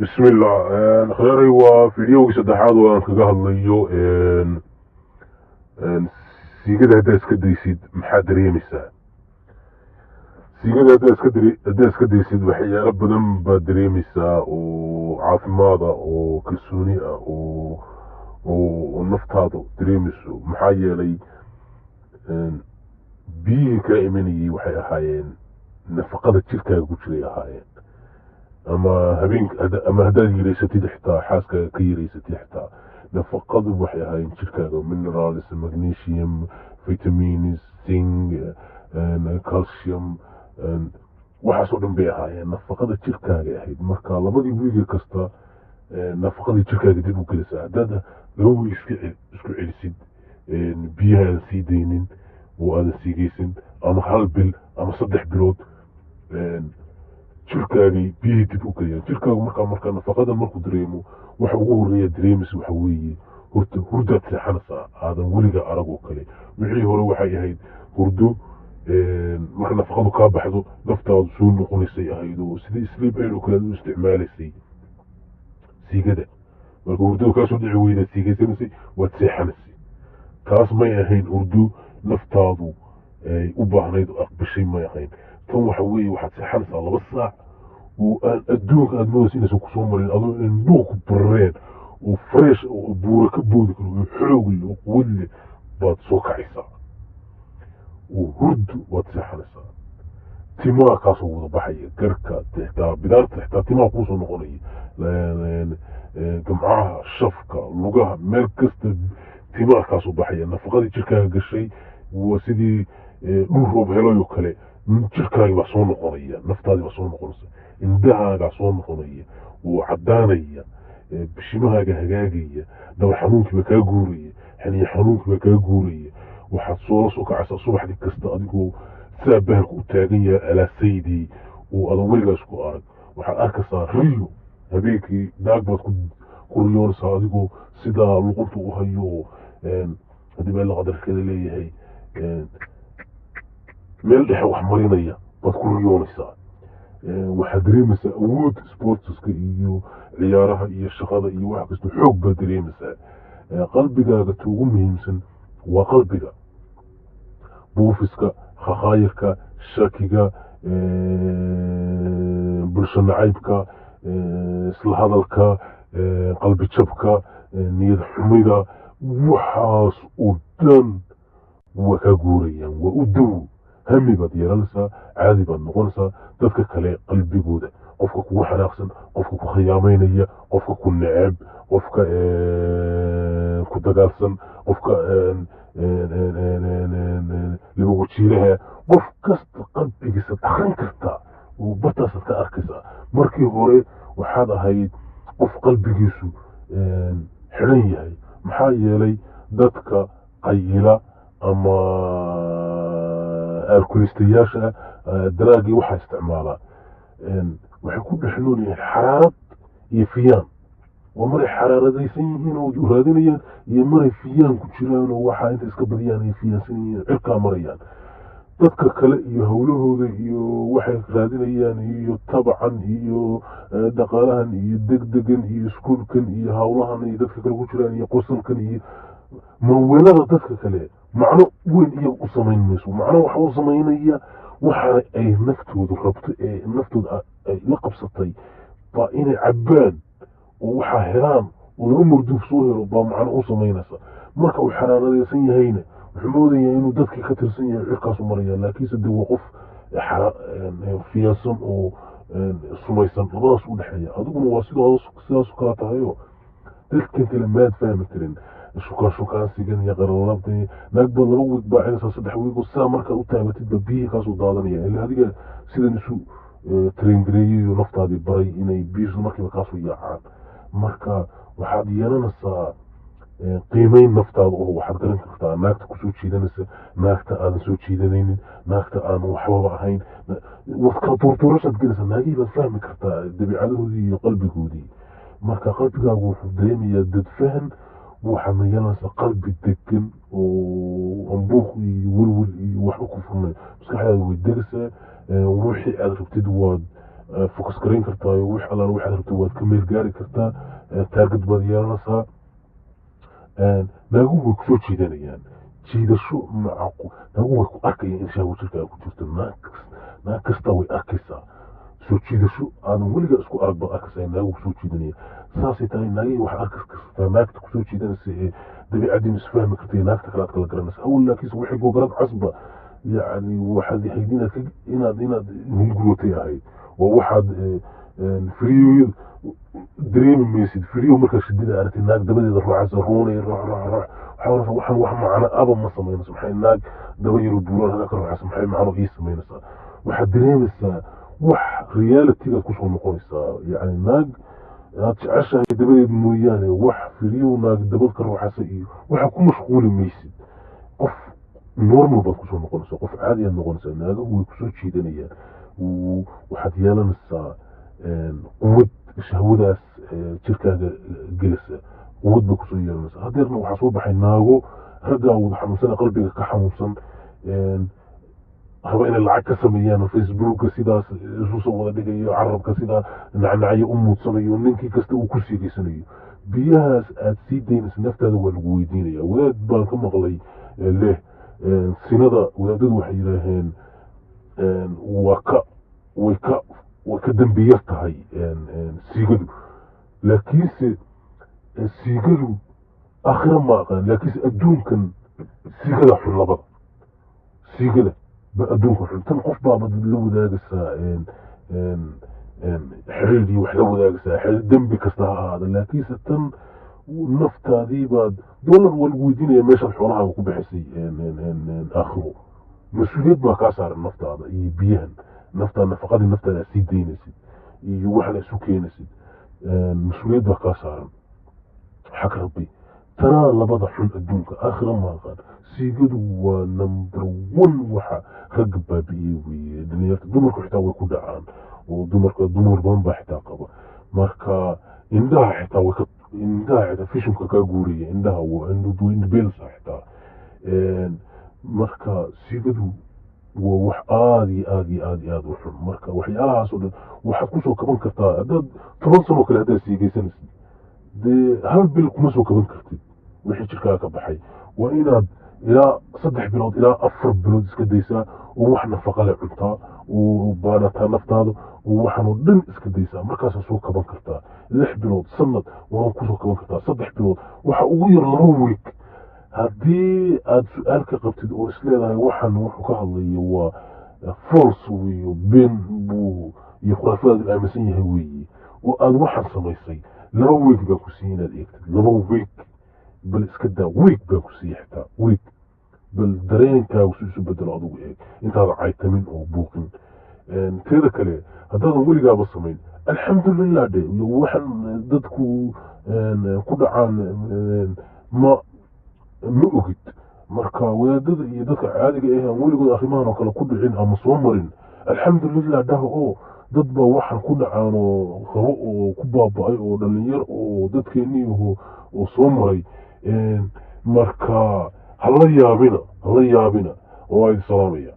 بسم الله. خياري وفيديو سدحاد وان كغا هدليو سيغدا هدا اسك ديسيد maxaa dareemaysaa siigada hadda iska daysid waxyaalo badan baad dareemaysaa oo caafimaada oo kalsooni ah oo naftaadu dareemayso maxaa yeelay biyihii kaa imanayay waxay ahaayeen nafaqada jirkaaga ku jiray ahaayeen ama ama haddaad yaraysatid xitaa xaaska ka yaraysatid xitaa nafaqadu waxay ahaayeen jirkaaga minerals magnesium vitamins zinc calcium waxaasoo dhan bay ahaayeen nafaqada jirkaaga ahayd marka labadii wiigi kasta nafaqadii jirkaaga dib u gelisaa haddaad laba wiig isku celisid biyaha aadan sii daynin oo aadan siigaysin ama hal bil ama 3 bilood jirkaagii biyihii dib u geliyaan jirkaagu markaa nafaqada markuu dareemo waxa ugu horreeya dareemaysa waxa weeye horta hurdaad seexanaysaa aadan weliga arag oo kale wixii hore waxay ahayd hurdo marka nafaqadu kaa baxdo naftaadu soo noqonaysay ahayd oo sidii sleep aid oo kale u isticmaalaysay siigada marka hurdadu kaasoo dhici weydaad siigaysanaysay waad seexanaysay taas may ahayn hurdo naftaadu ay u baahnayd oo aqbashay may ahayn tan waxa weeye waxaad seexanaysaa 2 saac oo adduunka aad moodaysa inaysan kusoo marin adoo indhuhu ku barareen oo fresh oo buura ka boodi karo oo xoog leh oo quwad leh baad soo kacaysaa oo hurdu waad seexanaysaa timaha kaasoo wada baxaya garka xitaa bidaarta xitaa timaha kuusoo noqonaya gamcaha shafka lugaha meel kasta timaha kaasoo baxaya nafaqadii jirkaaga gashay waa sidii dhul roob helayo kale jirkaagi baa soo noqonaya naftaadii baa soo noqonaysa indhahaagaa soo noqonaya oo caddaanaya bishimahaaga hagaagaya dhabar xanuunkii baa kaa guuraya xaniya xanuunkii baa kaa guuraya waxaad soo kacaysaa subaxdii kasta adigoo saa bahalka u taagan yahay alaasaydii oo adan weligaas ku arag waxaad arkaysaa riyo habeenkii naag baad ku riyoonaysaa adigoo sidaa luqunta u hayo haddii baa la qadarkeeda leeyahay meel dhexe wax marinaya baad ku riyoonaysaa waxaad dareemaysaa awood sportska iyo ciyaaraha iyo shaqada iyo wax kasta xoog baad dareemaysaa qalbigaaga ta ugu muhiimsan waa qalbiga buufiska khakhaayirka shakiga bulsho nacaybka isla hadalka qalbi jabka niyad xumida waxaas oo dhan waa kaa guurayaan waa u dawo hami baad yeelanaysaa caadi baad noqonaysaa dadka kale qalbigooda qofka kugu xanaaqsan qofka ku khiyaamaynaya qofka ku neceb qofka ku dagaalsan qofka laba wajiiraha qof kasta qalbigiisa dhaqan karta oo bataasaad ka arkaysaa markii hore waxaad ahayd qof qalbigiisu xidhan yahay maxaa yeelay dadka qayila ama alkulistayaasha daraagii waxaa isticmaalaa waxay ku dhex nool yihiin xaraarad iyo fiyaan waa maray xaraaradaysan yihiin oo raadinayaan iyo maray fiyaan ku jiraan oo waxaa inta iska badiyaan ay fiyaansan yihiin cirkaa marayaan dadka kale iyo howlahooda iyo waxay raadinayaan iyo tabacan iyo dhaqaalahan iyo degdegan iyo iskuulkan iyo howlahan iyo dadka kale ku jiraan iyo qosalkan iyo mawalada dadka kale macno weyn iyaga u samayn mayso macno waxa u samaynaya waxa ay naftoodu rabto ee naftooda ay la qabsatay baa inay cabbaan oo waxaa helaan oo laba murduuf soo helo baa macno u samaynaysa marka uu xaraaradaysan yahayna wuxuu moodayaa inuu dadkii ka tirsan yahay cirkaasu maraya laakiinse dee waa qof fiyaansan oo sumaysan labadaas u dhexeeya adiguna waa sidaas kala tahayoo dadkan kale maad fahmi karin shukaansigan iyo qaralabta naag baad 2 wiig baacinaysaa 3 wiig oo sidaa markaad u taabatidba biyihii kaasoo daadanaya ilaa adiga sidan isu traingareeyay iyo naftaadii baray inay biyuhu markiiba kaasoo yaacaan marka waxaad yeelanaysaa qiimayn naftaada oo waxaad garan kartaa naagta kusoo jiidanaysa naagta aadan soo jiidanaynin naagta aan waxbaba ahayn wadka tuurtuurashaad gelaysaa naagihii baad fahmi kartaa dabiicadahoodii iyo qalbigoodii marka qalbigaagu wuxuu dareemayaa dad fahan waxaadna yeelanaysaa qalbi degan oo ambuuq iyo welwel iyo waxba ku furnay maskaxdaada way degaysaa wixii aad rabtid waad fokus garayn kartaa wix allaan waxaad rabto waad ka meel gaari kartaa taargad baad yeelanaysaa naaguhu way kusoo jiidanayaan jiidasho naaguhu way ku arkayaan in shahwo jirkaaga ku jirto naag kasta way arkaysaa soo jiidasho aadan weligaa isku arag baad arkaysaa naaguhu kusoo jiidanaya saasay tahay naagihii waxaad arki kartaa naagta kusoo jiidanaysa ee dabiicadiin isfahmi kartay naagta kale aad kala garanaysa awal laakiinse waxay gogarad casba يعني واحد هيدينا إنا هنقولتي هاي وواحد فريو دريم ميسد فريو مركز شديد على الناق دبدي روح عزروني روح حاول واحد معنا أبا ما سمينا سبحان الناق دبدي البوران هذاك روح سبحان معنا إيه سمينا واحد دريم السا واحد ريال تيجا كوسو نقول يعني الناق عشان دبدي المويانة واحد فريو ناق دبدي روح عسى واحد كل مشغول ميسد قف normal baad kusoo noqonaysaa qof caadi aad noqonaysaa naagahu way kusoo jiidanayaan waxaad yeelanaysaa quwad shahwadaas jirkaaga gelisa quwad bay kusoo yeelanaysaa hadeerna waxaa soo baxay naago raggaa wada xanuunsan qalbiga ka xanuunsan raba inay lacag ka sameeyaan oo facebooka sidaas isu soo wada dhigayo carabka sidaa nacnacyo u muudsanayo ninkii kasta uu ku siigeysanayo biyahaas aad sii daynaysa naftaada waa lagu weydiinaya wadaad baan ka maqlay leh sinada wadaadadu waxay yidhaaheen way ka dambi yar tahay siigadu laakiinse siigadu aakhira ma aqaan laakiinse adduunkan siigada xun labada siigada ba adduunka xun tan qof baabad la wadaagaysaa xiriirdii wax la wadaagaysaa xiriir dembi kasta ha ahaada laakiinse tan naftaadii baad dollar waa lagu weydiinaya meeshaad xoolahaaga ku bixisay aakhiro mas-uuliyad baa kaa saaran naftaada iyo biyahan naftaada nafaqadii naftaada aad sii daynaysid iyo waxaad isu keenaysid mas-uuliyad baa kaa saaran xag rabbi tanaa labada xun adduunka aakhira ma aqaan siigadu waa number one waxa ragga baabi'iyey weeye dhalinyarta dumarku xitaa way ku dhacaan oo dumar badan baa xitaa qaba marka indhaha xitaa way ka indhaha xitaa fishonka kaa guuraya indhaha waa indhabeelsa xitaa marka siigadu waa wax aada iyo aada iyo aada iyo aada u xun marka waxyaalahaas oo dhan waxaad kusoo kaban kartaa haddaad 10 sano kale haddaad siigaysanaysid dee hal bil kuma soo kaban kartid wixii jirkaaga ka baxay waa inaad ilaa 3 bilood ilaa 4 bilood iska daysaa oo wax nafaqa leh cuntaa oo baanataa naftaada oo waxaan oo dhan iska daysaa markaasaa soo kaban kartaa 6 bilood sanad waa kusoo kaban kartaa 3 bilood waxa ugu yar 2 week haddii aad su-aal ka qabtid oo isleedahay waxaan wuxuu ka hadlayo waa false weeyo been buu iyo khuraafaad aaminsan yahay weeye oo aad waxaan samaysay 2 week baa ku sii inaad eegtid 2 week bal iska daa week baa ku sii xitaa week bal dareenkaagu si isu bedelo adigu eeg intaada caytamin oo buuqin teeda kale haddaadan weligaaba samayn alxamdulilah dhe waxaan dadku ku dhacaan ma ogid marka wadaadada iyo dadka caadiga ah aan weligood arrimahan oo kale ku dhicin ama soo marin alxamdulilah dhaha oo dad baa waxaan ku dhacaan oo qabo oo ku baaba'ay oo dhalinyar oo dadkeennii oo soo maray marka hala yaabina oo ay salaamaya